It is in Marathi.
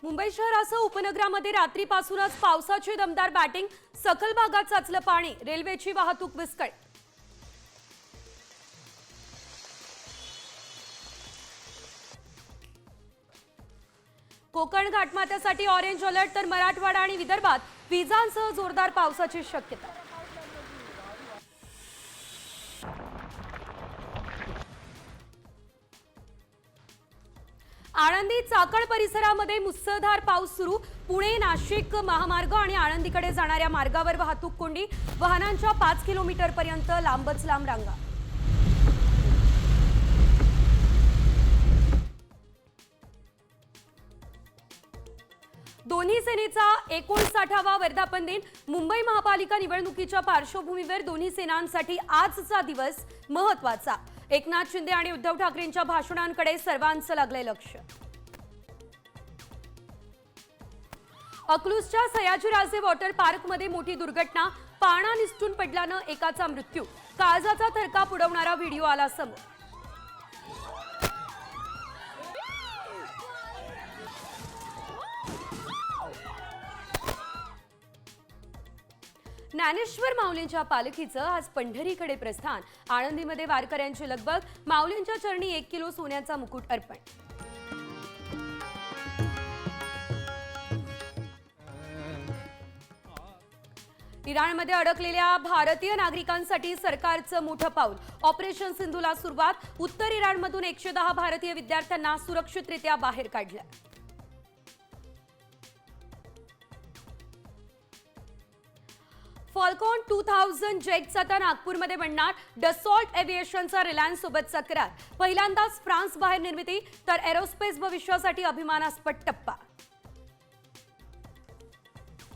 मुंबई शहरासह उपनगरामध्ये रात्रीपासूनच पावसाची दमदार बॅटिंग, सखल भागात साचलं पाणी, रेल्वेची वाहतूक विस्कळीत। कोकण घाटमाथ्यासाठी ऑरेंज अलर्ट, तर मराठवाडा आणि विदर्भात विजांसह जोरदार पावसाची शक्यता। आळंदी चाकण परिसरामध्ये मुसळधार पाऊस सुरू, पुणे नाशिक महामार्ग आणि आळंदीकडे जाणाऱ्या मार्गावर वाहतूक कोंडी, वाहनांच्या 5 किलोमीटर पर्यंत लांबच लांब रांगा। दोन्ही सेनेचा 59वा वर्धापन दिन, मुंबई महापालिका निवडणुकीच्या पार्श्वभूमीवर दोन्ही सेनांसाठी आजचा दिवस महत्त्वाचा। एकनाथ शिंदे आणि उद्धव ठाकरेंच्या भाषणांकडे सर्वांचं लागलंय लक्ष। अकलूजच्या सयाजीराजे वॉटर पार्कमध्ये मोठी दुर्घटना, पाळणा निसटून पडल्यानं एकाचा मृत्यू, काळजाचा थरकाप उडवणारा व्हिडिओ आला समोर। ज्ञानेश्वर माऊलींच्या पालखीचं आज पंढरीकडे प्रस्थान, आळंदीमध्ये वारकऱ्यांची लगबग, माऊलींच्या चरणी 1 किलो सोन्याचा मुकुट अर्पण। इराणमध्ये अडकलेल्या भारतीय नागरिकांसाठी सरकारचं मोठं पाऊल, ऑपरेशन सिंधूला सुरुवात, उत्तर इराणमधून 110 भारतीय विद्यार्थ्यांना सुरक्षितरित्या बाहेर काढलं। फॉल्कॉन 2000 जेट्स आता नागपूरमध्ये बनणार, डसॉल्ट एव्हिएशनचा रिलायन्स सोबतचा करार, पहिल्यांदाच फ्रान्स बाहेर निर्मिती, तर एरोस्पेस भविष्यासाठी अभिमानास्पद टप्पा।